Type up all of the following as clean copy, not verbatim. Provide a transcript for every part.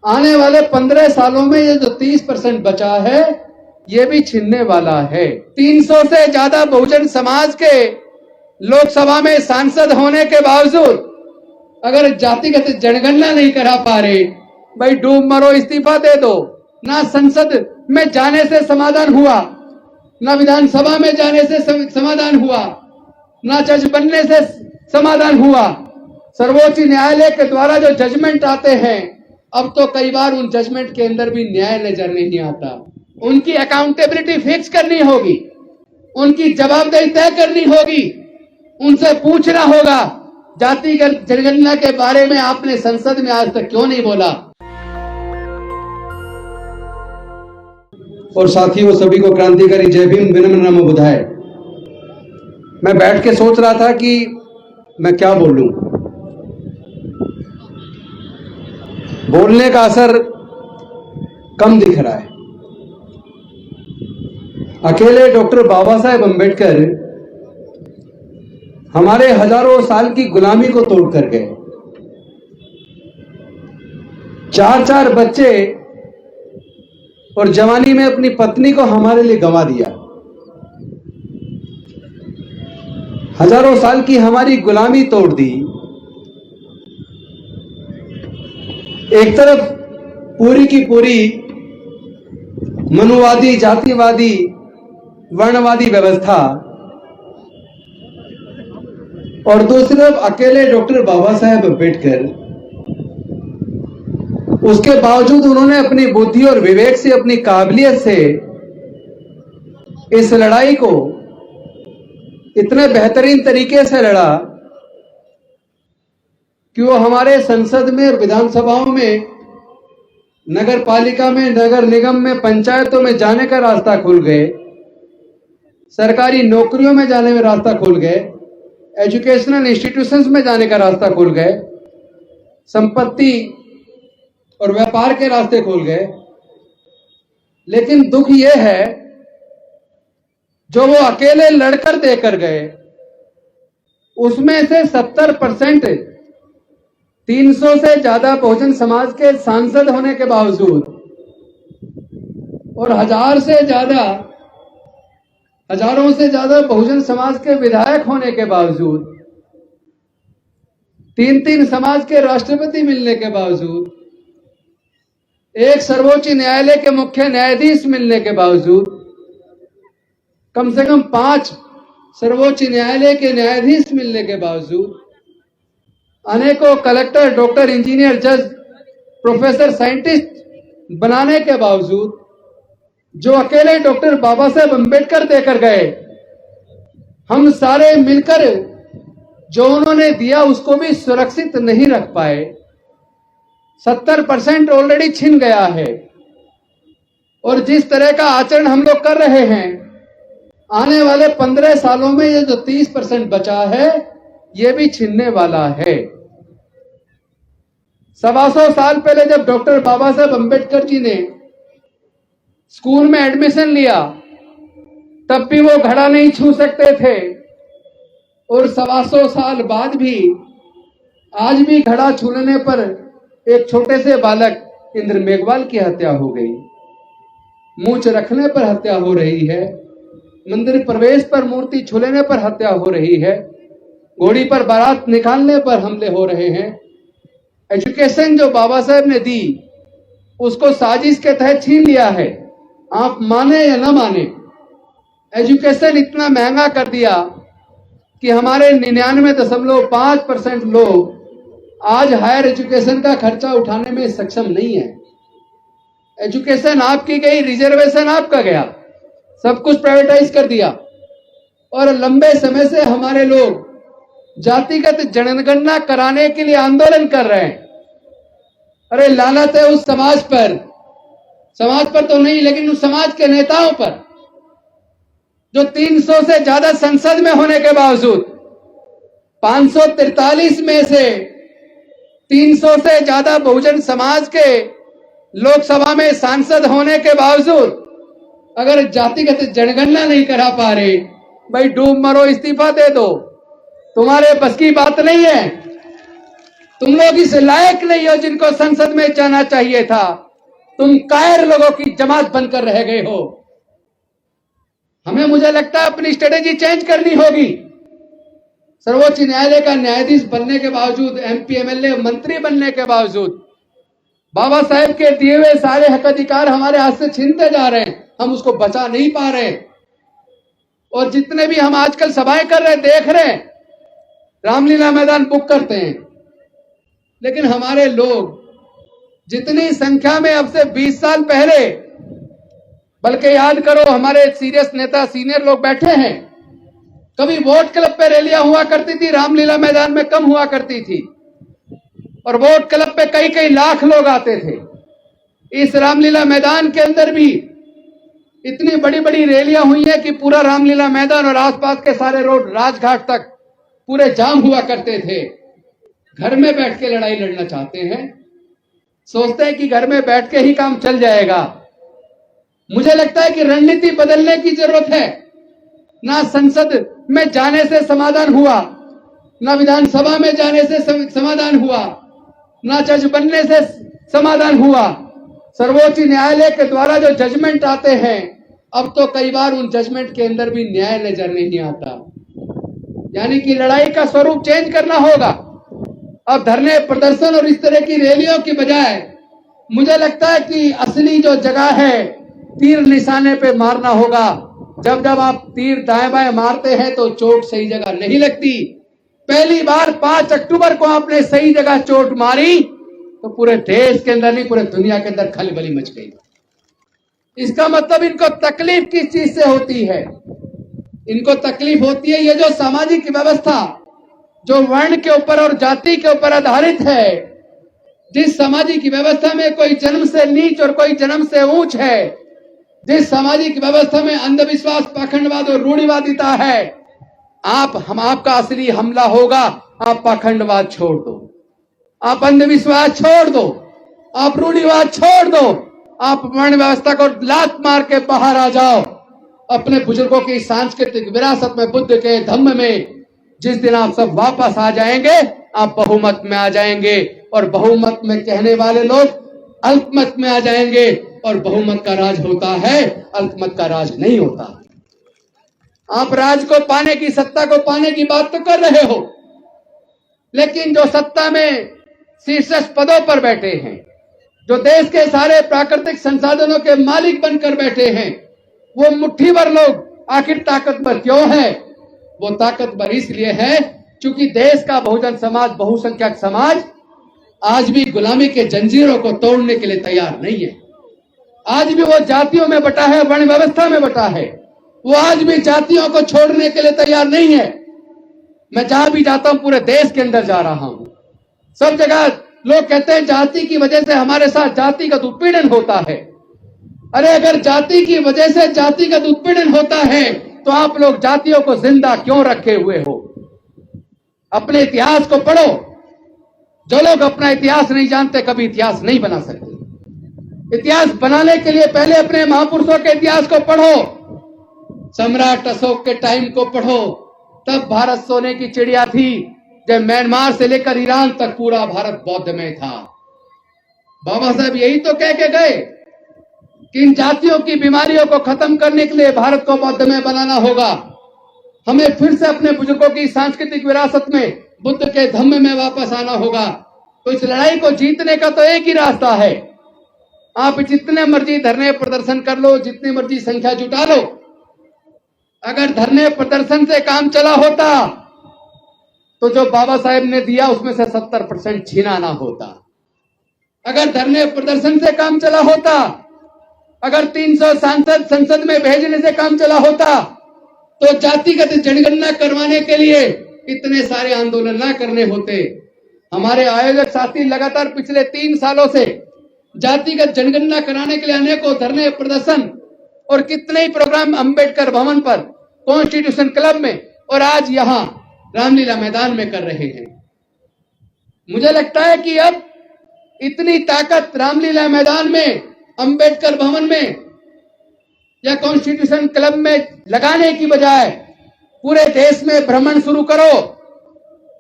आने वाले 15 सालों में ये जो 30% बचा है ये भी छिनने वाला है। 300 से ज्यादा बहुजन समाज के लोकसभा में सांसद होने के बावजूद अगर जातिगत जनगणना नहीं करा पा रहे, भाई डूब मरो इस्तीफा दे दो। ना संसद में जाने से समाधान हुआ, ना विधानसभा में जाने से समाधान हुआ, ना जज बनने से समाधान हुआ। सर्वोच्च न्यायालय के द्वारा जो जजमेंट आते हैं अब तो कई बार उन जजमेंट के अंदर भी न्याय नजर नहीं आता। उनकी अकाउंटेबिलिटी फिक्स करनी होगी, उनकी जवाबदेही तय करनी होगी, उनसे पूछना होगा जातिगत जनगणना के बारे में आपने संसद में आज तक क्यों नहीं बोला। और साथियों सभी को क्रांतिकारी जय भीम विनम्र नमो बुधाय। मैं बैठ के सोच रहा था कि मैं क्या बोलूं। बोलने का असर कम दिख रहा है। अकेले डॉक्टर बाबा साहेब अंबेडकर हमारे हजारों साल की गुलामी को तोड़ कर गए। 4 बच्चे और जवानी में अपनी पत्नी को हमारे लिए गंवा दिया। हजारों साल की हमारी गुलामी तोड़ दी। एक तरफ पूरी की पूरी मनुवादी, जातिवादी, वर्णवादी व्यवस्था और दूसरी तरफ अकेले डॉक्टर बाबा साहेब अंबेडकर। उसके बावजूद उन्होंने अपनी बुद्धि और विवेक से, अपनी काबिलियत से इस लड़ाई को इतने बेहतरीन तरीके से लड़ा कि वो हमारे संसद में और विधानसभाओं में, नगर पालिका में, नगर निगम में, पंचायतों में जाने का रास्ता खुल गए, सरकारी नौकरियों में जाने में रास्ता खुल गए, एजुकेशनल इंस्टीट्यूशंस में जाने का रास्ता खुल गए, संपत्ति और व्यापार के रास्ते खुल गए। लेकिन दुख यह है जो वो अकेले लड़कर देकर गए उसमें से 70% 300 से ज्यादा बहुजन समाज के सांसद होने के बावजूद और हजारों से ज्यादा बहुजन समाज के विधायक होने के बावजूद, 3 समाज के राष्ट्रपति मिलने के बावजूद, एक सर्वोच्च न्यायालय के मुख्य न्यायाधीश मिलने के बावजूद, कम से कम 5 सर्वोच्च न्यायालय के न्यायाधीश मिलने के बावजूद, अनेकों कलेक्टर, डॉक्टर, इंजीनियर, जज, प्रोफेसर, साइंटिस्ट बनाने के बावजूद जो अकेले डॉक्टर बाबा साहेब अंबेडकर देकर गए, हम सारे मिलकर जो उन्होंने दिया उसको भी सुरक्षित नहीं रख पाए। 70% ऑलरेडी छिन गया है। और जिस तरह का आचरण हम लोग कर रहे हैं, आने वाले 15 सालों में ये जो 30% बचा है ये भी छिनने वाला है। 125 साल पहले जब डॉक्टर बाबा साहेब अंबेडकर जी ने स्कूल में एडमिशन लिया तब भी वो घड़ा नहीं छू सकते थे, और 125 साल बाद भी आज भी घड़ा छूने पर एक छोटे से बालक इंद्र मेघवाल की हत्या हो गई, मूंछ रखने पर हत्या हो रही है, मंदिर प्रवेश पर मूर्ति छूने पर हत्या हो रही है, घोड़ी पर बारात निकालने पर हमले हो रहे हैं। एजुकेशन जो बाबा साहेब ने दी उसको साजिश के तहत छीन लिया है। आप माने या न माने, एजुकेशन इतना महंगा कर दिया कि हमारे 99.5% लोग आज हायर एजुकेशन का खर्चा उठाने में सक्षम नहीं है। एजुकेशन आपकी गई, रिजर्वेशन आपका गया, सब कुछ प्राइवेटाइज कर दिया, और लंबे समय से हमारे लोग जातिगत जनगणना कराने के लिए आंदोलन कर रहे हैं। अरे लानत है उस समाज पर तो नहीं, लेकिन उस समाज के नेताओं पर जो 300 से ज्यादा संसद में होने के बावजूद 543 में से 300 से ज्यादा बहुजन समाज के लोकसभा में सांसद होने के बावजूद अगर जातिगत जनगणना नहीं करा पा रहे, भाई डूब मरो इस्तीफा दे दो। तुम्हारे बस की बात नहीं है। तुम लोग इस लायक नहीं हो जिनको संसद में जाना चाहिए था। तुम कायर लोगों की जमात बनकर रह गए हो। हमें, मुझे लगता है, अपनी स्ट्रेटेजी चेंज करनी होगी। सर्वोच्च न्यायालय का न्यायाधीश बनने के बावजूद, एमपी एमएलए मंत्री बनने के बावजूद बाबा साहेब के दिए हुए सारे हक अधिकार हमारे हाथ से छीनते जा रहे हैं। हम उसको बचा नहीं पा रहे। और जितने भी हम आजकल सभाएं कर रहे हैं, देख रहे हैं, रामलीला मैदान बुक करते हैं, लेकिन हमारे लोग जितनी संख्या में अब से 20 साल पहले, बल्कि याद करो, हमारे सीरियस नेता सीनियर लोग बैठे हैं, कभी वोट क्लब पे रैलियां हुआ करती थी, रामलीला मैदान में कम हुआ करती थी, और वोट क्लब पे कई कई लाख लोग आते थे। इस रामलीला मैदान के अंदर भी इतनी बड़ी बड़ी रैलियां हुई हैं कि पूरा रामलीला मैदान और आसपास के सारे रोड, राजघाट तक पूरे जाम हुआ करते थे। घर में बैठ के लड़ाई लड़ना चाहते हैं, सोचते हैं कि घर में बैठ के ही काम चल जाएगा। मुझे लगता है कि रणनीति बदलने की जरूरत है। ना संसद में जाने से समाधान हुआ, ना विधानसभा में जाने से समाधान हुआ, ना जज बनने से समाधान हुआ। सर्वोच्च न्यायालय के द्वारा जो जजमेंट आते हैं, अब तो कई बार उन जजमेंट के अंदर भी न्याय नजर नहीं आता। यानी कि लड़ाई का स्वरूप चेंज करना होगा। अब धरने, प्रदर्शन और इस तरह की रैलियों की बजाय मुझे लगता है कि असली जो जगह है, तीर निशाने पे मारना होगा। जब जब आप तीर दाएं बाएं मारते हैं तो चोट सही जगह नहीं लगती। पहली बार 5 अक्टूबर को आपने सही जगह चोट मारी तो पूरे देश के अंदर नहीं, पूरे दुनिया के अंदर खलबली मच गई। इसका मतलब इनको तकलीफ किस चीज से होती है? इनको तकलीफ होती है ये जो सामाजिक व्यवस्था, जो वर्ण के ऊपर और जाति के ऊपर आधारित है, जिस सामाजिक व्यवस्था में कोई जन्म से नीच और कोई जन्म से ऊंच है, जिस सामाजिक व्यवस्था में अंधविश्वास, पाखंडवाद और रूढ़िवादिता है, आपका असली हमला होगा। आप पाखंडवाद छोड़ दो, आप अंधविश्वास छोड़ दो, आप रूढ़िवाद छोड़ दो, आप वर्ण व्यवस्था को लात मार के बाहर आ जाओ। अपने बुजुर्गों की सांस्कृतिक विरासत में, बुद्ध के धम्म में, जिस दिन आप सब वापस आ जाएंगे, आप बहुमत में आ जाएंगे। और बहुमत में कहने वाले लोग अल्पमत में आ जाएंगे। और बहुमत का राज होता है, अल्पमत का राज नहीं होता। आप राज को पाने की, सत्ता को पाने की बात तो कर रहे हो, लेकिन जो सत्ता में शीर्षस्थ पदों पर बैठे हैं, जो देश के सारे प्राकृतिक संसाधनों के मालिक बनकर बैठे हैं, वो मुट्ठी भर लोग आखिर ताकतवर क्यों है? वो ताकतवर इसलिए है क्योंकि देश का बहुजन समाज, बहुसंख्यक समाज आज भी गुलामी के जंजीरों को तोड़ने के लिए तैयार नहीं है। आज भी वो जातियों में बटा है, वर्ण व्यवस्था में बटा है। वो आज भी जातियों को छोड़ने के लिए तैयार नहीं है। मैं जहां भी जाता हूं, पूरे देश के अंदर जा रहा हूं, सब जगह लोग कहते हैं जाति की वजह से हमारे साथ जातिगत उत्पीड़न होता है। अरे अगर जाति की वजह से जातिगत उत्पीड़न होता है तो आप लोग जातियों को जिंदा क्यों रखे हुए हो? अपने इतिहास को पढ़ो। जो लोग अपना इतिहास नहीं जानते कभी इतिहास नहीं बना सकते। इतिहास बनाने के लिए पहले अपने महापुरुषों के इतिहास को पढ़ो। सम्राट अशोक के टाइम को पढ़ो। तब भारत सोने की चिड़िया थी, जब म्यांमार से लेकर ईरान तक पूरा भारत बौद्ध में था। बाबा साहब यही तो कह के गए कि इन जातियों की बीमारियों को खत्म करने के लिए भारत को बौद्ध में बनाना होगा। हमें फिर से अपने बुजुर्गों की सांस्कृतिक विरासत में, बुद्ध के धम्म में वापस आना होगा। तो इस लड़ाई को जीतने का तो एक ही रास्ता है। आप जितने मर्जी धरने प्रदर्शन कर लो, जितनी मर्जी संख्या जुटा लो, अगर धरने प्रदर्शन से काम चला होता तो जो बाबा साहेब ने दिया उसमें से 70% छीना ना होता। अगर धरने प्रदर्शन से काम चला होता, अगर 300 सांसद संसद में भेजने से काम चला होता, तो जातिगत जनगणना करवाने के लिए इतने सारे आंदोलन ना करने होते। हमारे आयोजक साथी लगातार पिछले 3 सालों से जातिगत जनगणना कराने के लिए अनेकों धरने, प्रदर्शन और कितने ही प्रोग्राम अंबेडकर भवन पर, कॉन्स्टिट्यूशन क्लब में और आज यहां रामलीला मैदान में कर रहे हैं। मुझे लगता है कि अब इतनी ताकत रामलीला मैदान में, अंबेडकर भवन में या कॉन्स्टिट्यूशन क्लब में लगाने की बजाय पूरे देश में भ्रमण शुरू करो।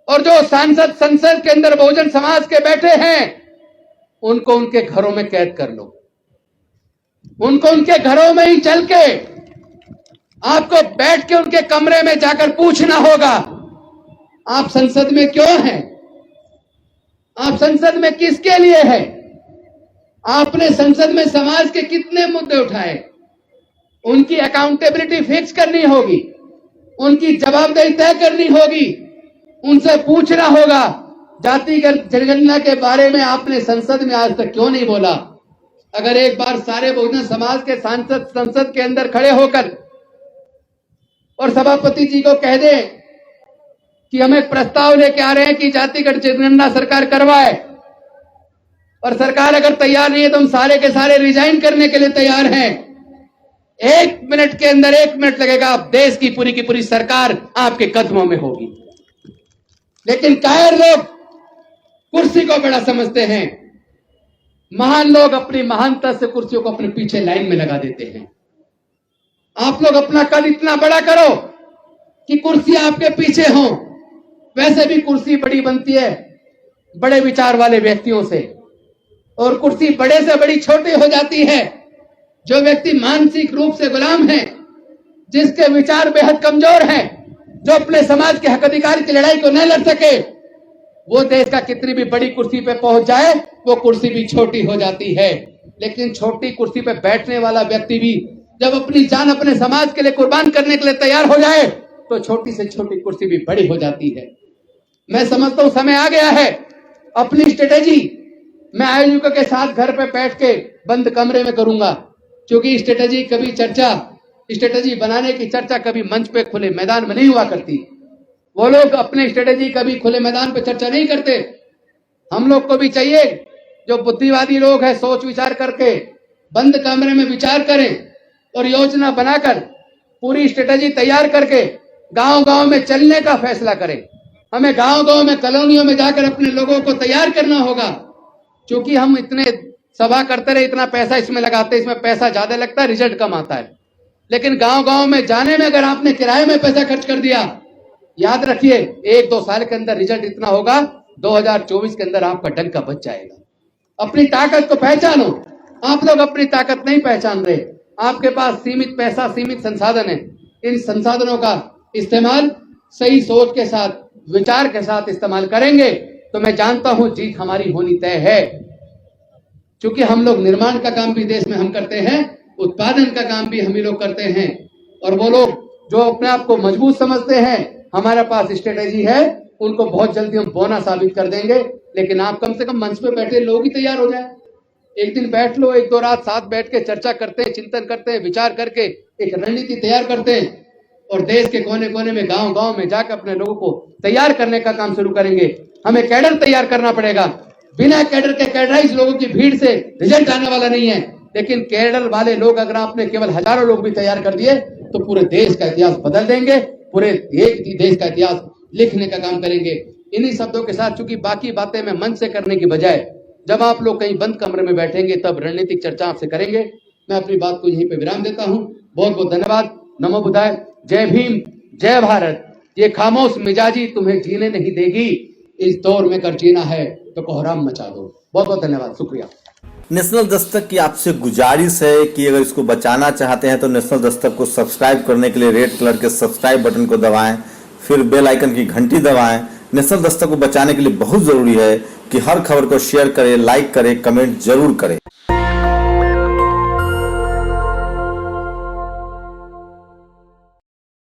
और जो सांसद संसद के अंदर बहुजन समाज के बैठे हैं उनको उनके घरों में कैद कर लो, उनको उनके घरों में ही चल के आपको बैठ के उनके कमरे में जाकर पूछना होगा, आप संसद में क्यों हैं, आप संसद में किसके लिए हैं, आपने संसद में समाज के कितने मुद्दे उठाए, उनकी अकाउंटेबिलिटी फिक्स करनी होगी, उनकी जवाबदेही तय करनी होगी, उनसे पूछना होगा जातिगत जनगणना के बारे में आपने संसद में आज तक क्यों नहीं बोला। अगर एक बार सारे बहुजन समाज के सांसद संसद के अंदर खड़े होकर और सभापति जी को कह दें कि हम एक प्रस्ताव लेके आ रहे हैं कि जातिगत जनगणना सरकार करवाए, और सरकार अगर तैयार नहीं है तो हम सारे के सारे रिजाइन करने के लिए तैयार हैं, 1 मिनट के अंदर 1 मिनट लगेगा, आप देश की पूरी सरकार आपके कदमों में होगी। लेकिन कायर लोग कुर्सी को बड़ा समझते हैं, महान लोग अपनी महानता से कुर्सियों को अपने पीछे लाइन में लगा देते हैं। आप लोग अपना कद इतना बड़ा करो कि कुर्सी आपके पीछे हो। वैसे भी कुर्सी बड़ी बनती है बड़े विचार वाले व्यक्तियों से, और कुर्सी बड़े से बड़ी छोटी हो जाती है जो व्यक्ति मानसिक रूप से गुलाम है, जिसके विचार बेहद कमजोर हैं, जो अपने समाज के हक अधिकार की लड़ाई को न लड़ सके, वो देश का कितनी भी बड़ी कुर्सी पे पहुंच जाए वो कुर्सी भी छोटी हो जाती है। लेकिन छोटी कुर्सी पे बैठने वाला व्यक्ति भी जब अपनी जान अपने समाज के लिए कुर्बान करने के लिए तैयार हो जाए तो छोटी से छोटी कुर्सी भी बड़ी हो जाती है। मैं समझता हूं समय आ गया है, अपनी स्ट्रेटेजी मैं आयोजकों के साथ घर पे बैठ के बंद कमरे में करूंगा, क्योंकि स्ट्रेटेजी बनाने की चर्चा कभी मंच पे खुले मैदान में नहीं हुआ करती। वो लोग अपने स्ट्रेटेजी कभी खुले मैदान पे चर्चा नहीं करते। हम लोग को भी चाहिए जो बुद्धिवादी लोग हैं सोच विचार करके बंद कमरे में विचार करें और योजना बनाकर पूरी स्ट्रेटेजी तैयार करके गांव-गांव में चलने का फैसला करें। हमें गांव-गांव में कॉलोनियों में जाकर अपने लोगों को तैयार करना होगा, क्योंकि हम इतने सभा करते रहे, इतना पैसा इसमें लगाते हैं, इसमें पैसा ज्यादा लगता है, रिजल्ट कम आता है। लेकिन गांव-गांव में जाने में अगर आपने किराए में पैसा खर्च कर दिया, याद रखिए 1-2 साल के अंदर रिजल्ट इतना होगा 2024 के अंदर आपका डंका बच जाएगा। अपनी ताकत को पहचानो। आप लोग अपनी ताकत नहीं पहचान रहे, आपके पास सीमित पैसा सीमित संसाधन है, इन संसाधनों का इस्तेमाल सही सोच के साथ विचार के साथ इस्तेमाल करेंगे तो मैं जानता हूं जीत हमारी होनी तय है। क्योंकि हम लोग निर्माण का काम भी देश में हम करते हैं, उत्पादन का काम भी हम ही लोग करते हैं, और वो लोग जो अपने आप को मजबूत समझते हैं, हमारे पास स्ट्रेटेजी है, उनको बहुत जल्दी हम बौना साबित कर देंगे। लेकिन आप कम से कम मंच पे बैठे लोग ही तैयार हो जाए। एक दिन बैठ लो, 1-2 रात साथ बैठ के चर्चा करते हैं, चिंतन करते हैं, विचार करके एक रणनीति तैयार करते हैं, और देश के कोने कोने में गांव-गांव में जाकर अपने लोगों को तैयार करने का काम शुरू करेंगे। हमें कैडर तैयार करना पड़ेगा। बिना कैडर के कैडराइज लोगों की भीड़ से रिजल्ट आने वाला नहीं है। लेकिन कैडर वाले लोग अगर आपने केवल हजारों लोग भी तैयार कर दिए तो पूरे देश का इतिहास बदल देंगे, पूरे एक देश का इतिहास लिखने का काम करेंगे। इन्हीं शब्दों के साथ, चूंकि बाकी बातें मैं मंच से करने की बजाय जब आप लोग कहीं बंद कमरे में बैठेंगे तब रणनीतिक चर्चा आपसे करेंगे। मैं अपनी बात को यहीं पे विराम देता हूं। बहुत बहुत धन्यवाद। नमो बुद्धाय। जय भीम, जय भारत। ये खामोश मिजाजी तुम्हें जीने नहीं देगी, इस दौर में कर जीना है तो कोहराम मचा दो। बहुत बहुत धन्यवाद, शुक्रिया। नेशनल दस्तक की आपसे गुजारिश है कि अगर इसको बचाना चाहते हैं तो नेशनल दस्तक को सब्सक्राइब करने के लिए रेड कलर के सब्सक्राइब बटन को दबाएं, फिर बेल आइकन की घंटी दबाएं। नेशनल दस्तक को बचाने के लिए बहुत जरूरी है कि हर खबर को शेयर करें, लाइक करें, कमेंट जरूर करें।